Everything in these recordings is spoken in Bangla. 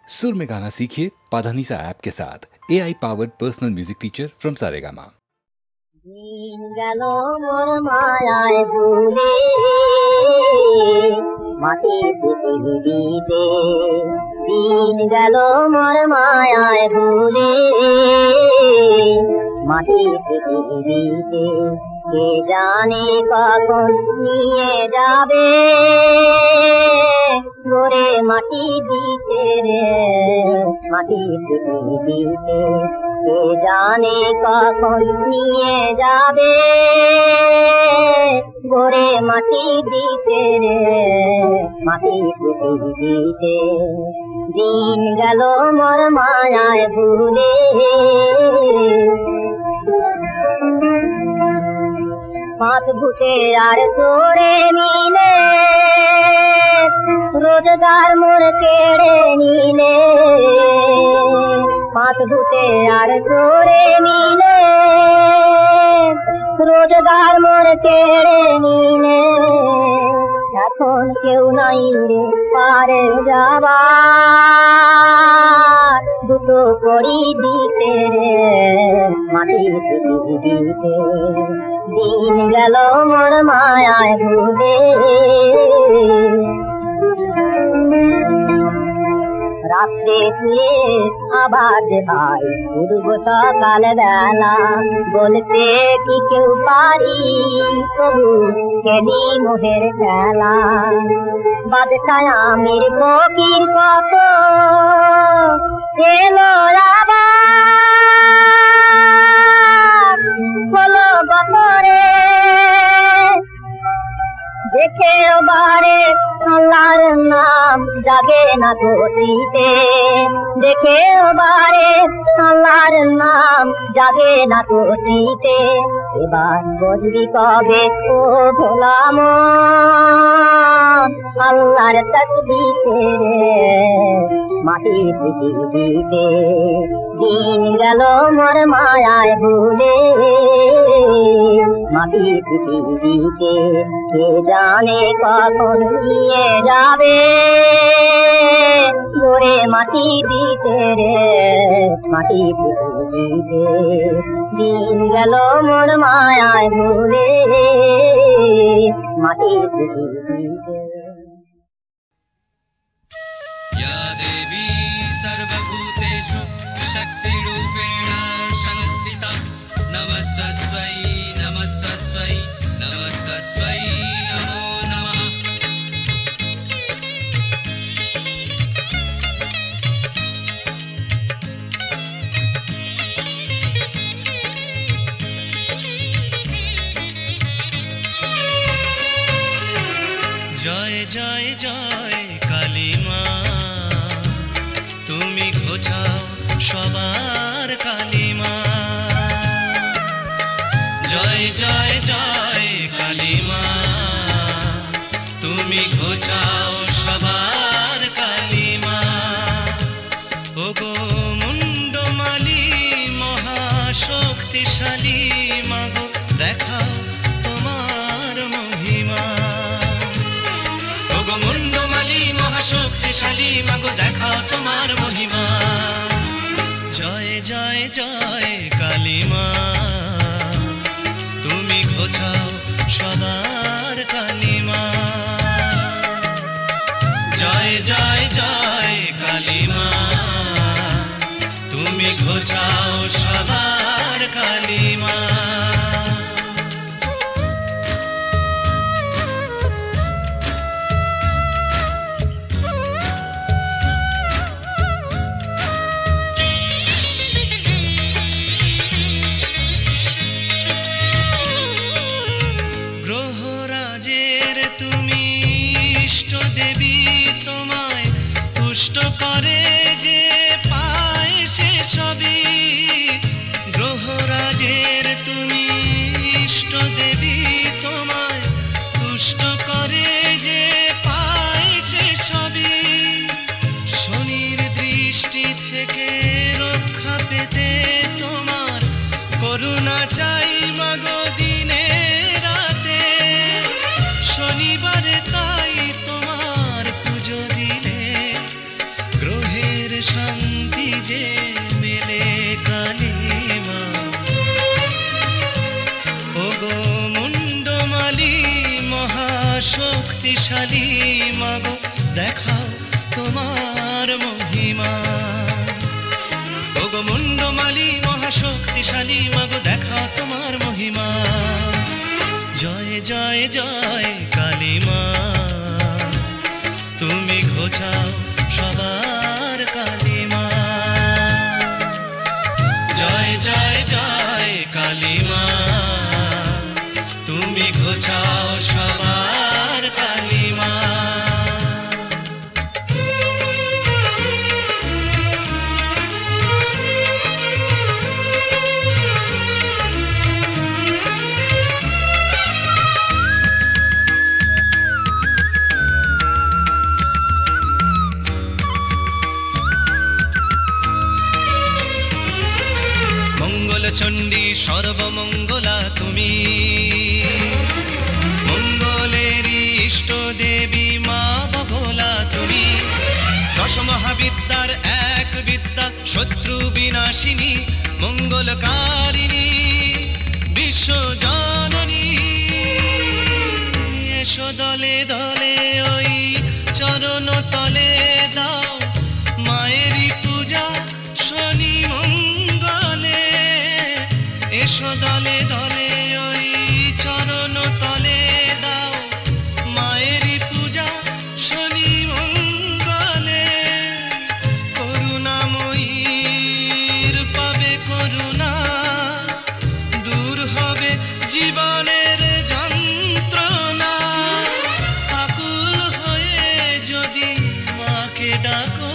सुर में गाना सीखिए पाधानीसा ऐप के साथ। AI powered personal music teacher from Saregama. দিন গেল মোর মায়ায় ভুলে মাটির পৃথিবীতে কে জানে কখন নিয়ে যাবে গোরে মাটি দিতে রে মাটির পৃথিবীতে কে জানে কখন নিয়ে যাবে গোরে মাটি দিতে রে মাটির পৃথিবীতে দিন গেল মোর মায়ায় ভুলে পাঁচ ভূতে আর তোরে মিলে রোজগার মোর কেড়ে নিলে পাঁচ ভূতে আর তোরে মিলে রোজগার মোর কেড়ে নিলে এখন কেউ নাই রে পারে যাবার দুটো করি দিতে রে মাটির পৃথিবীতে দিন গেল মোর মায়ায় ভুলে রাত্রে শুয়ে আবার যে ভাই উঠব সকাল বেলা বলতে কি কেউ পারি তবু কেনি মোহের খেলা বাদশাহ আমির ফকির কত এলো আবার হলো বপরে দেখে বারে আল্লাহর নাম জাগে না ঘটিতে দেখে বারে আল্লাহর নাম জাগে না ঘটিতে এবার বুঝবি কবে ও ভোলা মন আল্লাহর তসবিতে মাটির পৃথিবীতে দিন গেল মোর মায়ায় ভুলে মাটির পৃথিবীতে কে জানে কখন নিয়ে যাবে গোরে মাটি দিতে রে মাটির পৃথিবীতে দিন গেল মোর মায়ায় ভুলে মাটির পৃথিবীতে। या देवी सर्वभूतेषु शक्तिरूपेण संस्थिता नमस्तस्मै नमस्तस्मै नमस्तस्मै नमो नमः। जय जय जय काली माँ তুমি ঘোচাও সবার কালী মা জয় জয় জয় কালী মা তুমি ঘোচাও সবার কালী মা ওগো মুন্ডমালি মহাশক্তিশালী মাগো দেখাও তোমার মহিমা ওগো মুন্ডমালি মহাশক্তিশালী মাগো দেখাও তোমার মহিমা জয় জয় জয় কালী মা তুমি ঘোচাও সবার কালী মা জয় জয় জয় কালী মা তুমি ঘোচাও সবার কালী মা। শান্তি যে মেলে কালিমা। ওগো মুন্ডমালি মহাশক্তিশালী মাগো দেখাও তোমার মহিমা। ওগো মুন্ডমালি মহাশক্তিশালী মাগো দেখাও তোমার মহিমা। জয় জয় জয় কালিমা, তুমি ঘোচাও সবার কালিমা। জয় জয় জয় কালিমা, তুমি ঘোচাও সবার কালিমা। চণ্ডী সর্বমঙ্গলা তুমি, মঙ্গলেরই ইষ্ট দেবী মা বগলা তুমি। দশমহাবিদ্যার এক বিদ্যা শত্রু বিনাশিনী, মঙ্গলকারিণী বিশ্ব জননী। এসো দলে দলে ওই চরণ তলে দাও মায়েরই পূজা শনি মঙ্গলে। এসো দলে দলে ওই চরণ তলে দাও মায়েরই পূজা শনি মঙ্গলে। করুণাময়ীর পাবে করুণা, দূর হবে জীবনের যন্ত্রণা। আকুল হয়ে যদি মাকে ডাকো,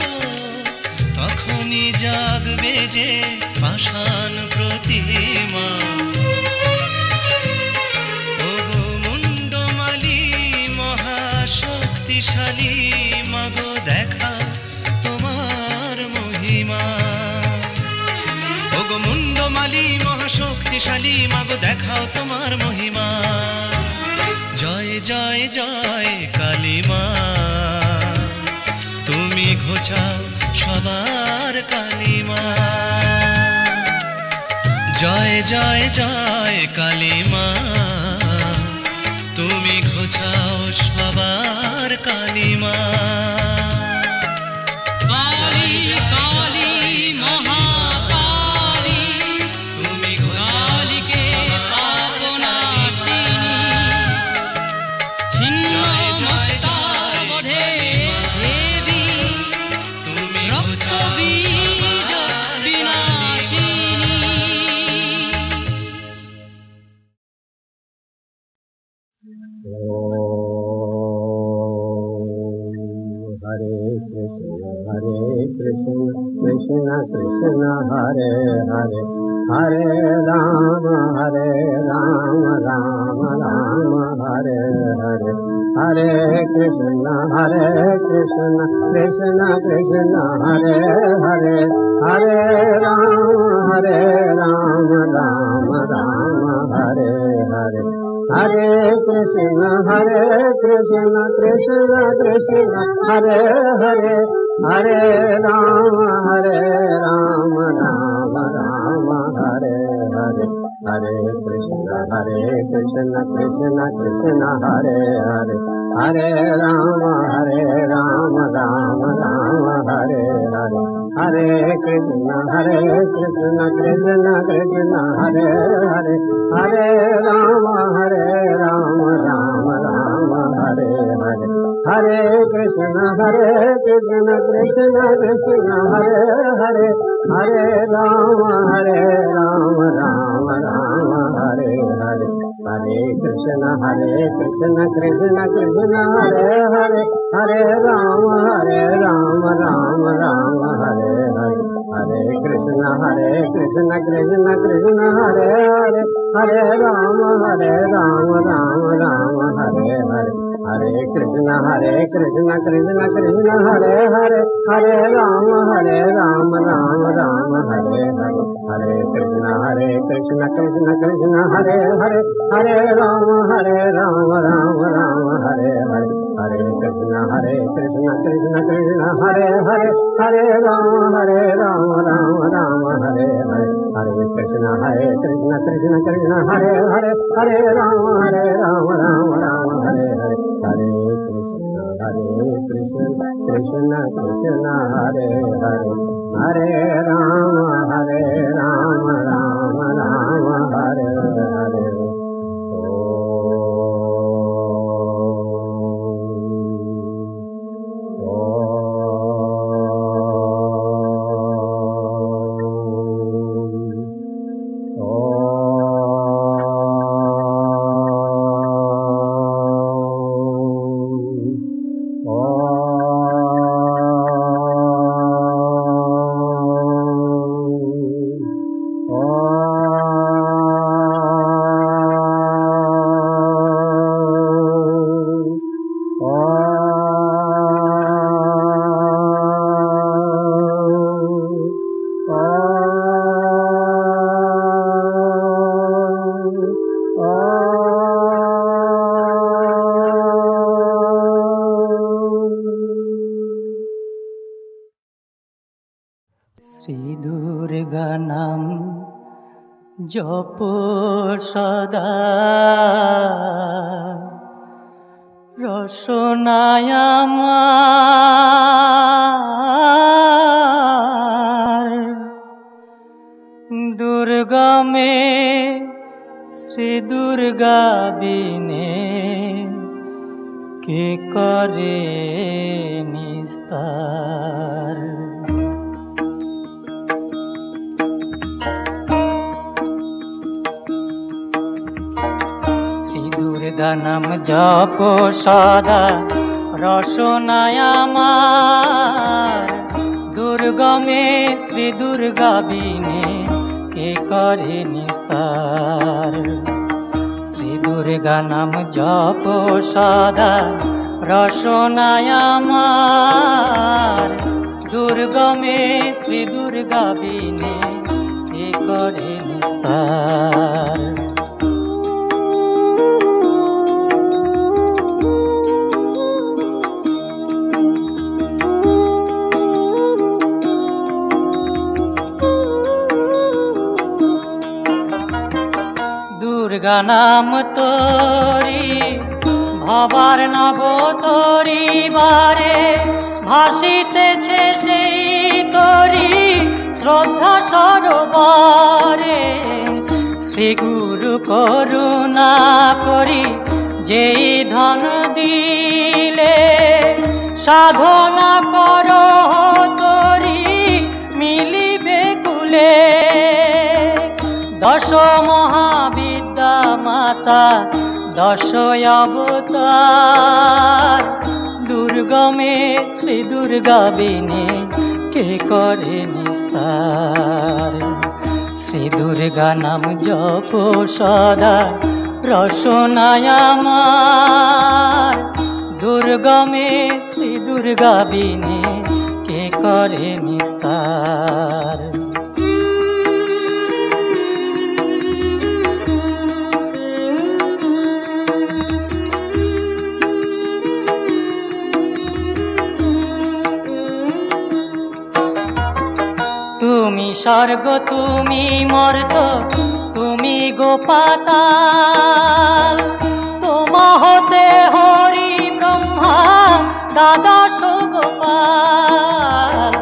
তখনই জাগবে যে পাষাণ প্রতিমা। ওগো মুন্ডমালি মহাশক্তিশালী মাগো দেখাও তোমার মহিমা। ওগো মুন্ডমালি মহাশক্তিশালী মাগো দেখাও তোমার মহিমা। জয় জয় জয় কালিমা, তুমি ঘোচাও সবার কালিমা। জয় জয় জয় কালিমা, তুমি ঘোচাও সবার কালিমা। কালী কালী মহাকালী, তুমি কালীকে পাবনাশিনী। ছিন্ন মস্তাবধে দেবী, তুমি রক্তবীজ বিনাশিনী। हरे कृष्ण कृष्ण कृष्ण हरे हरे, हरे राम राम राम हरे हरे। हरे कृष्ण कृष्ण कृष्ण हरे हरे, हरे राम राम राम हरे हरे। हरे कृष्ण कृष्ण कृष्ण हरे हरे, हरे राम राम राम हरे हरे। हरे कृष्ण कृष्ण कृष्ण हरे हरे, हरे राम राम राम हरे हरे। हरे कृष्ण कृष्ण कृष्ण हरे हरे, हरे राम राम राम हरे हरे। हरे कृष्ण कृष्ण कृष्ण हरे हरे, हरे राम राम राम हरे हरे। हरे कृष्ण कृष्ण कृष्ण हरे हरे, हरे राम राम राम हरे हरे। हरे कृष्ण कृष्ण कृष्ण हरे हरे, हरे राम राम राम हरे हरे। हरे कृष्ण कृष्ण कृष्ण हरे हरे, हरे राम राम राम हरे हरे। हरे कृष्ण कृष्ण कृष्ण हरे हरे, हरे Ram Ram Ram Hare Hare. Hare Krishna Krishna Krishna Hare Hare, Hare Rama Rama Rama Hare Hare, Hare Krishna Krishna Krishna Hare Hare, Hare Rama Rama Rama Hare Hare, Hare Krishna Krishna Krishna Hare Hare, Hare Rama Rama Rama Hare Hare. Shri Durga নাম জপ সদা রসনায় আমার দুর্গমে শ্রী দুর্গা বিনে কে করে নিস্তার। দুর্গা নাম জপ সদা রসনায় আমার দুর্গমে শ্রী দুর্গা বিনে কে করে নিস্তার। শ্রী দুর্গা নাম জপ সদা রসনায় আমার দুর্গমে শ্রী দুর্গা বিনে কে করে নিস্তার। দুর্গা নাম তোরি ভবার নব তোরি বারে ভাসিতেছে সেই তোরি শ্রদ্ধা সরোবরে। শ্রী গুরু করুণা করি যেই ধন দিলে সাধনা করো তোরি মিলিবে কুলে। দশ মহাবিদ্যা মাতা দশ অবতার দুর্গমে শ্রী দুর্গা বিনে কে করে নিস্তার। শ্রী দুর্গা নাম জপ সদা রসনায় আমার দুর্গমে শ্রী দুর্গা বিনে কে করে নিস্তার। তুমি স্বর্গ তুমি মর্ত তুমি গোপাতাল তোমা হতে হরি ব্রহ্মা দ্বাদশ গোপাল।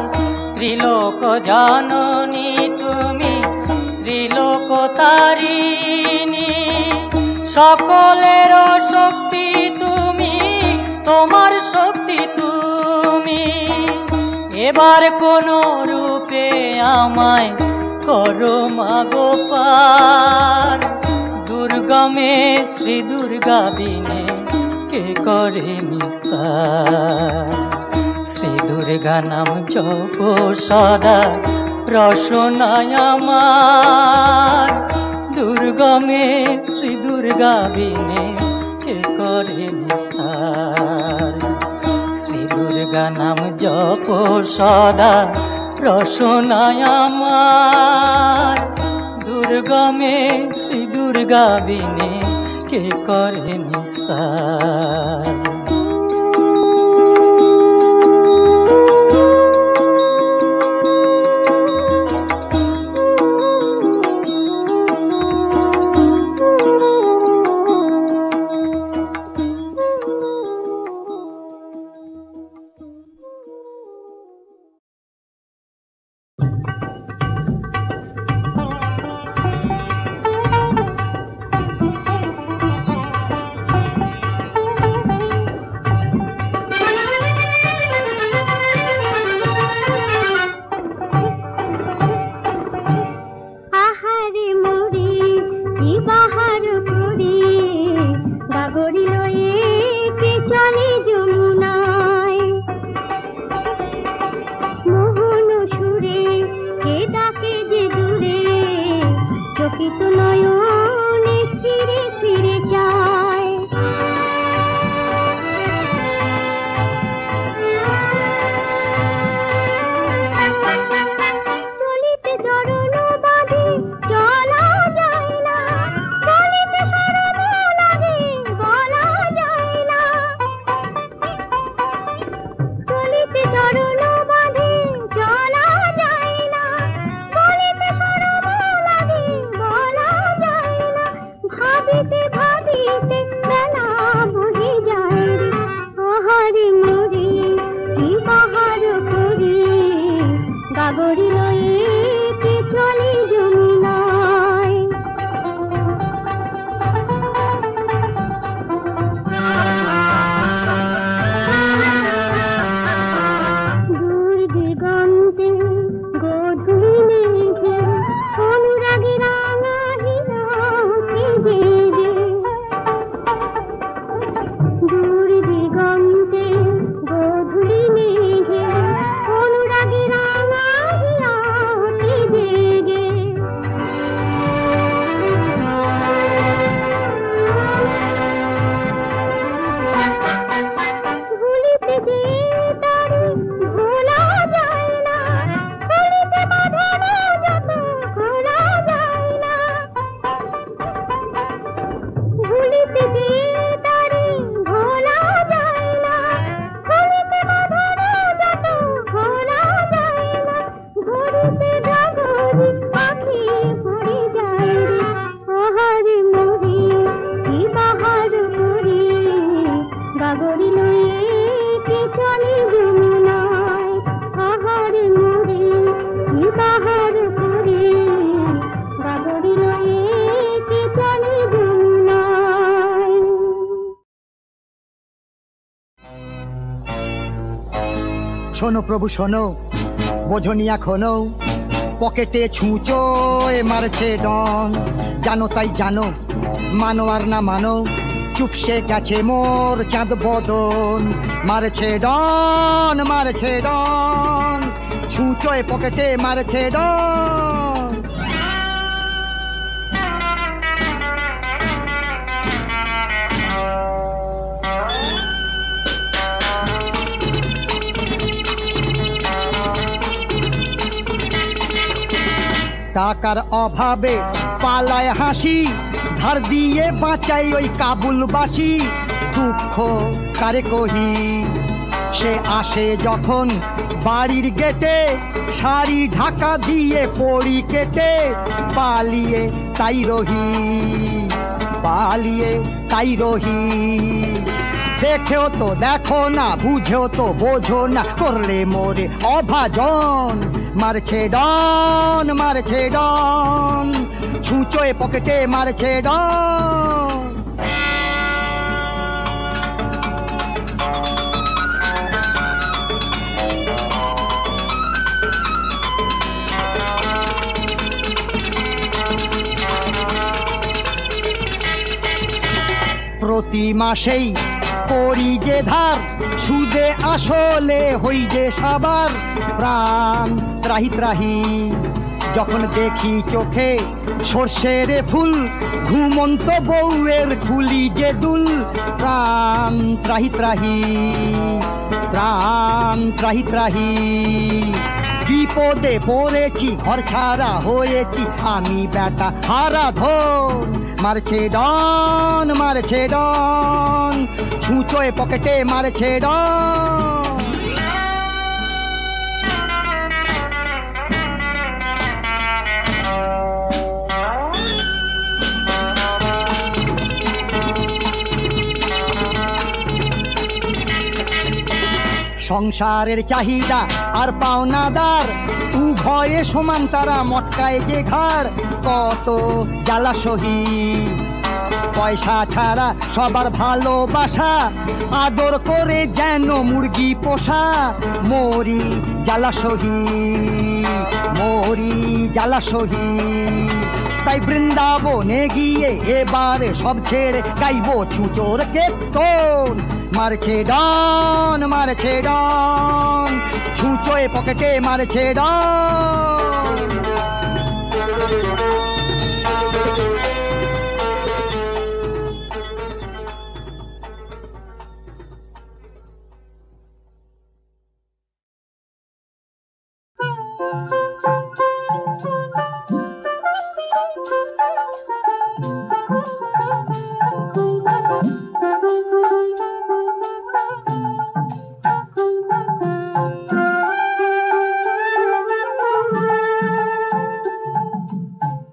ত্রিলোক জননী তুমি ত্রিলোক তারিণী সকলের শক্তি তুমি তোমার শক্তি তুমি। এবার কোন রূপে আমায় করো মাগো পার দুর্গমে শ্রী দুর্গা বিনে কে করে নিস্তার। শ্রী দুর্গা নাম জপ সদা রসনায় আমার দুর্গমে শ্রী দুর্গা বিনে কে করে নিস্তার। শ্রী দুর্গা নাম জপ সদা রসনায় আমার দুর্গমে শ্রী দুর্গা বিনে কে করে নিস্তার। শোনো প্রভু শোনো, বোঝনি এখনো, পকেটে ছুঁচোয় মারছে ডন। জানো তাই জানো, মানো আর না মানো, চুপসে গেছে মোর চাঁদ বদন। মারছে ডন, মারছে ডন, ছুঁচোয় পকেটে মারছে ডন। টাকার অভাবে পালায় হাসি, ধার দিয়ে বাঁচাই ওই কাবুলবাসী। দুঃখ কারে কহি, সে আসে যখন বাড়ির গেটে, শাড়ি ঢাকা দিয়ে পড়ি কেটে। পালিয়ে তাই রহি, পালিয়ে তাই রহি। দেখেও তো দেখো না, বুঝেও তো বোঝো না, করলে মোরে অভাজন। মারছে ডন, মারছে ডন, ছুঁচোয় পকেটে মারছে ডন। প্রতি মাসেই করি যে ধার, সুদে আসলে হই যে সাবার। প্রাণ ত্রাহি ত্রাহি, যখন দেখি চোখে সর্ষের ফুল, ঘুমন্ত বউয়ের খুলি যে দুল। প্রাণ ত্রাহি ত্রাহি, প্রাণ ত্রাহি ত্রাহি। বিপদে পড়েছি, ঘর ছাড়া হয়েছি, আমি বেটা হারা ধন। মারছে ডন, মারছে ডন, ছুঁচোয় পকেটে মারছে ডন। সংসারের চাহিদা আর পাওনাদার উভয়ে সমান, তারা মটকায় যে ঘাড়। কত জ্বালা সহি, পয়সা ছাড়া সবার ভালোবাসা, আদর করে যেন মুরগি পোষা। মরি জ্বালা সহি, মরি জ্বালা সহি। তাই বৃন্দাবনে গিয়ে এবারে সব ছেড়ে গাইব ছুঁচোর কীর্তন। মারছে ডন, মারছে ডন, ছুঁচোয় পকেটে মারছে ডন।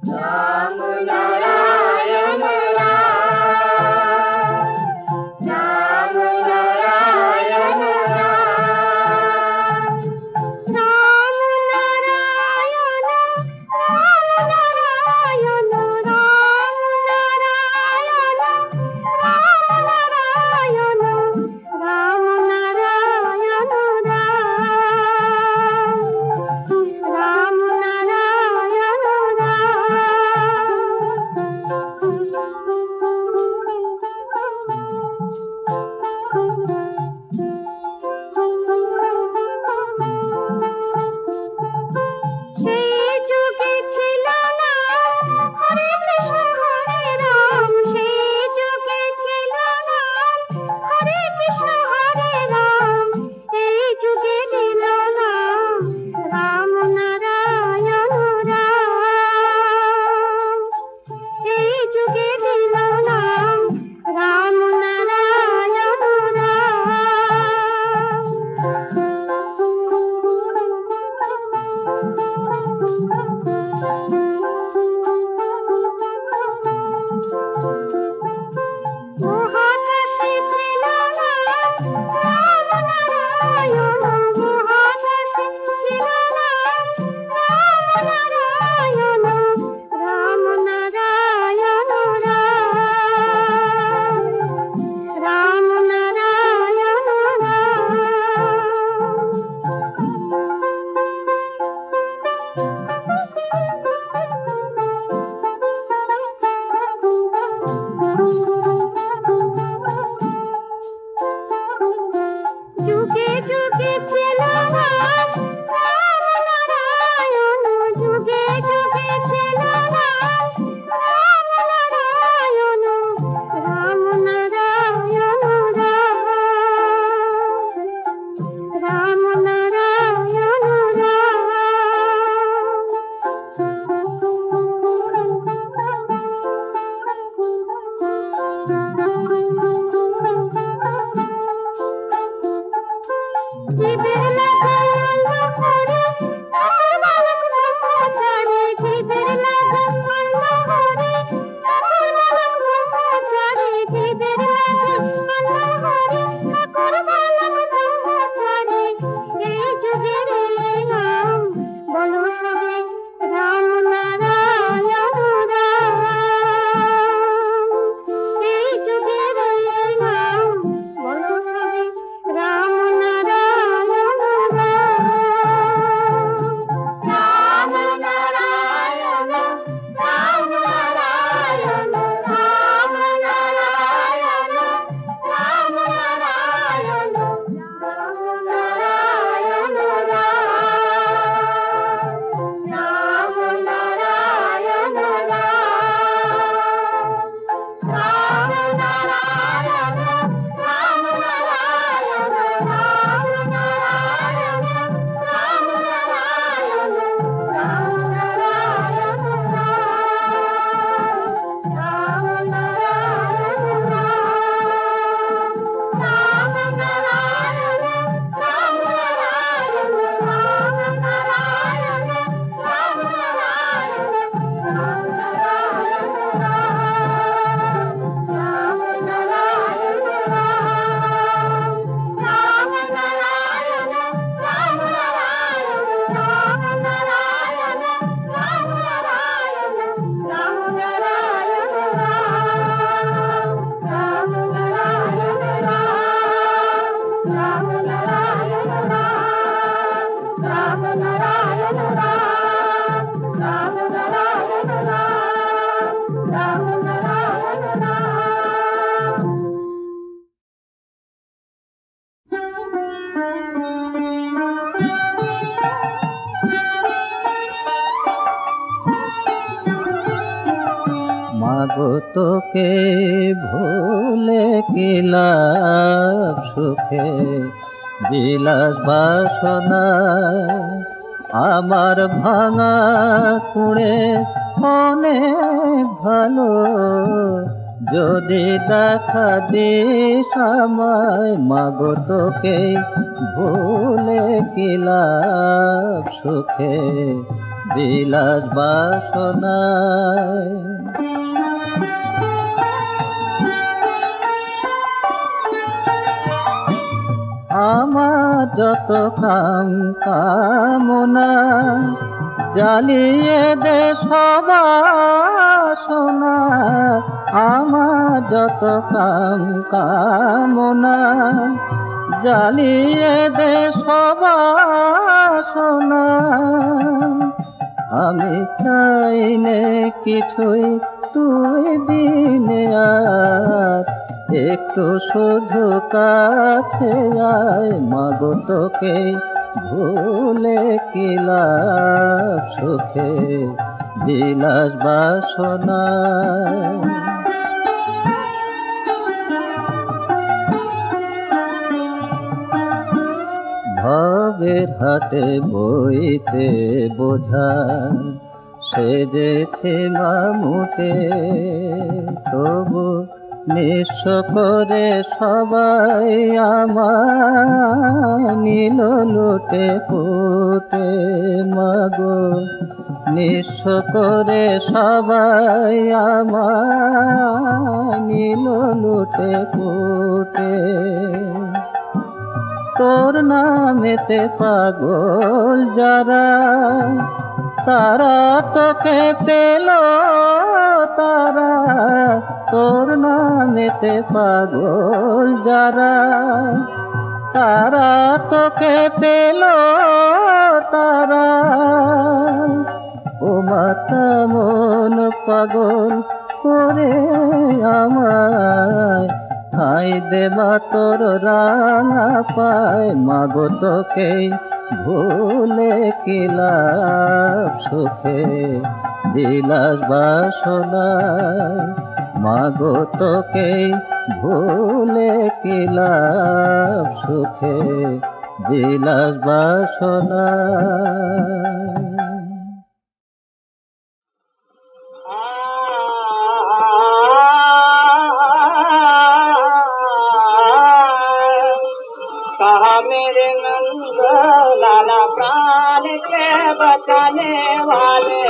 राम नारायण যুগে যুগে ছিল রাম নারায়ণ, যুগে যুগে ছিল রাম নারায়ণ, রাম নারায়ণ রাম নারায়ণ জীবের লাগাল হরে তার বালক ব্রহ্মচারী, জীবের লাগাল হরে তার বালক ব্রহ্মচারী, জীবের লাগাল হরে তার বালক ব্রহ্মচারী। এই যুগের এই নাম বলো সবে রাম নারায়ণ রাম, এই যুগের এই নাম বলো সবে রাম নারায়ণ রাম, রাম নারায়ণ রাম নারায়ণ রাম নারায়ণ রাম নারায়ণ রাম নারায়ণ রাম নারায়ণ রাম নারায়ণ রাম নারায়ণ রাম নারায়ণ রাম নারায়ণ রাম নারায়ণ রাম নারায়ণ রাম নারায়ণ রাম নারায়ণ রাম নারায়ণ রাম মাগো তোকে ভুলে কি লাভ, সুখে বিলাস বাসনা আমার ভাঙা কুড়ে অনেক ভালো, যদি দেখা দিস আমায় মাগো তোকে ভুলে কি লাভ, সুখে বিলাস বাসনায়। আমার যত কামনা জ্বালিয়ে দে সবাসনা, আমার যত কামনা জ্বালিয়ে দে সবাসনা। আমি চাই নে কিছুই তুই দিনে আর, একটু শুধু কাছে আয় মাগো তোকে ভুলে কি লাভ, সুখে বিলাস বাসনায়। ভবের হাটে বইতে বোঝা সেজেছে মামুটে, তবু নিঃস্ব করে সবাই আমার নিল লুটে পুটে মাগো, নিঃস্ব করে সবাই আমার নিল লুটে পুটে। তোর নামেতে পাগল যারা, তারা তোকে পেল তারা, তোর নামেতে পাগল যারা, তারা তোকে পেল তারা। পাগল করে আমায়, হাই দেবা তোর রাঙা পায়, মাগো তোকে ভুলে কি লাভ সুখে বিলাস বাসনায়, মাগো তোকে ভুলে কি লাভ সুখে বিলাস বাসনায়। कहा मेरे नंद लाला प्राण के बचाने वाले,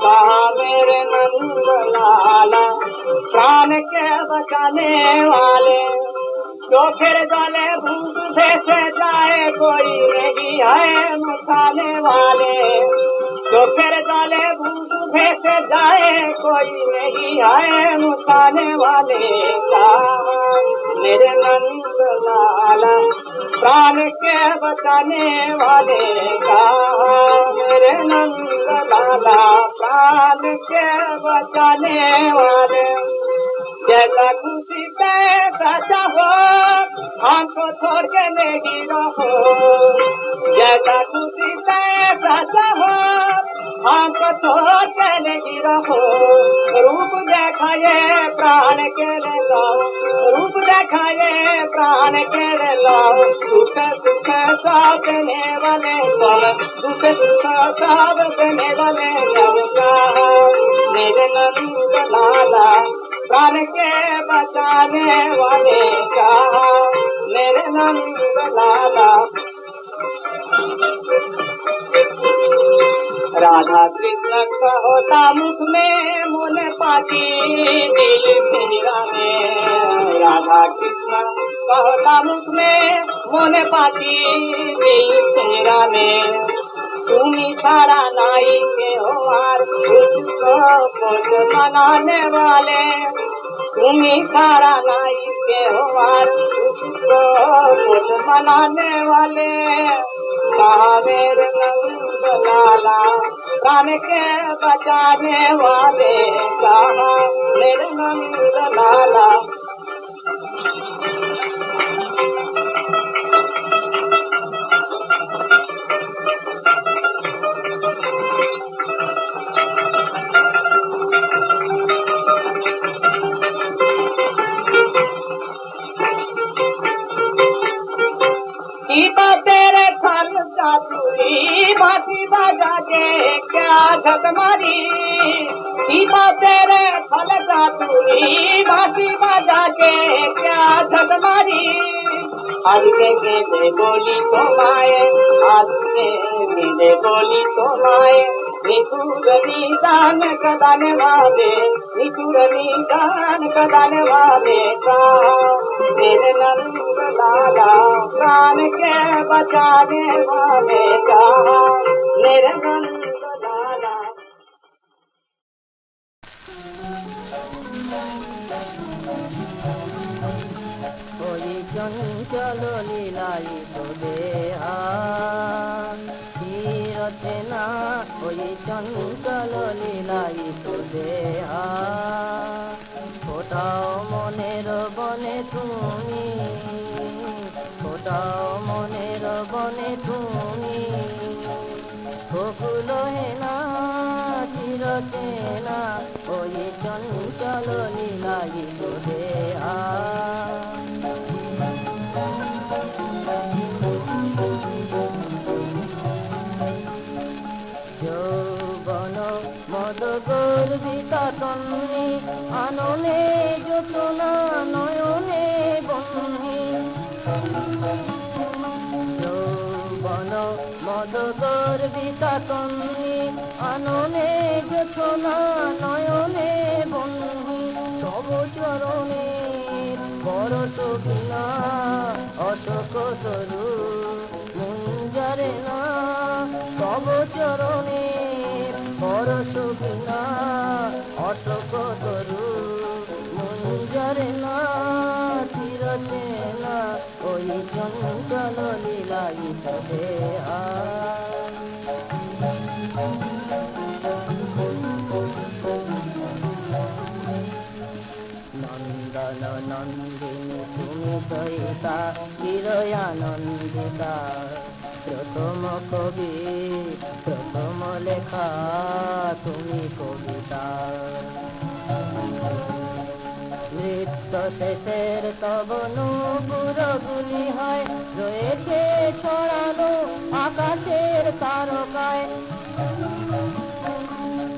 कहा मेरे नंद लाला प्राण के बचाने वाले, तो फिर जले भूख से जाए कोई नहीं है मुखाने वाले, तो फिर जले भूख से जाए कोई नहीं है मुखाने वाले, कहा मेरे नंद लाला प्राण के बचाने वाले, कहा मेरे नंद लाला प्राण के बचाने वाले। जैसा खुशी पैसा चाहो हमको छोड़ के नहीं रहो, जैसा खुशी पैसा चाहो हमको छोड़ के नहीं रहो, रूप देखाए प्राण के ले लो, रूप देखाए प्राण के ले लो, सुख सुख सब देने वाले सब, सुख सुख सब देने वाले सब, कहा मेरे नंद लाला प्राण के बचाने वाले, कहा मेरे नंद लाला। राधा कृष्ण कहोता मुख में मोन पाती दिल मेरा में, राधा कृष्ण कहोता मुख में मोन पाती दिल मेरा में, तुम्ही सारा नाई के हो हार उसको पोष मनाने वाले, तुम्ही सारा नाई के हो हार उसको पोष मनाने वाले, कहा मेरे नंद लाला प्राण के बचाने वाले, कहा मेरे नंद लाला। सीता तेरे फल चातुरी बाती बजा के क्या झक मारी, सीता तेरे फल चातुरी बाती बजा के क्या झक मारी, आज के गेले बोली तो माए, आज के गेले बोली तो माए, निठुरनी दान कदाने वाले, निठुरनी दान कदाने वाले, कहा मेरे नंद लाला प्राण के बचाने वाले, कहा मेरे नंद लाला। कोई चंचल लीलाई तो देहा रचना, कोई चंचल लीलाई तो देहा, ফোটাও মনের বনে তুমি, ফোটাও মনের বনে তুমি, বকুল হেনা চিরচেনা, ওই চঞ্চল লীলাই তো দেহা। যৌবন মদ গর্বিতা তন্নি, আননে যোচনা নয়নে বন্নি, যৌবন মদ গর্বিতা তন্নি, আননে যোচনা নয়নে বন্নি, তব চরণে পরশ বিনা অশোক তরু মুঞ্জরে না, তব চরণে পরশ বিনা অশোক তরু মুঞ্জরে না, চিরচেনা ওই চঞ্চল লীলাই তো দেহা। কবিতা চিরই আনন্দিতা প্রথম কবি প্রথম লেখা তুমি কবিতা নৃত্য শেষের তব নূপুরগুলি হয় রয়েছে ছড়ানো আকাশের তারকায়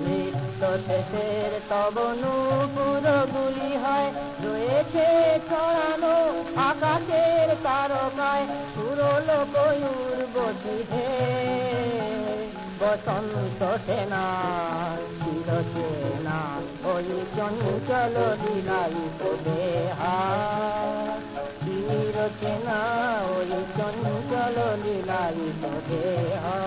নৃত্য শেষের তব নূপুরগুলি হয় রয়েছে ছড়ানো আকাশের তারকায় সুরলোক উর্বশী হে বসন্ত সেনা চিরচেনা ওই চঞ্চল বিলায়িত দেহা চিরচেনা ওই চঞ্চল লীলায়িত দেহা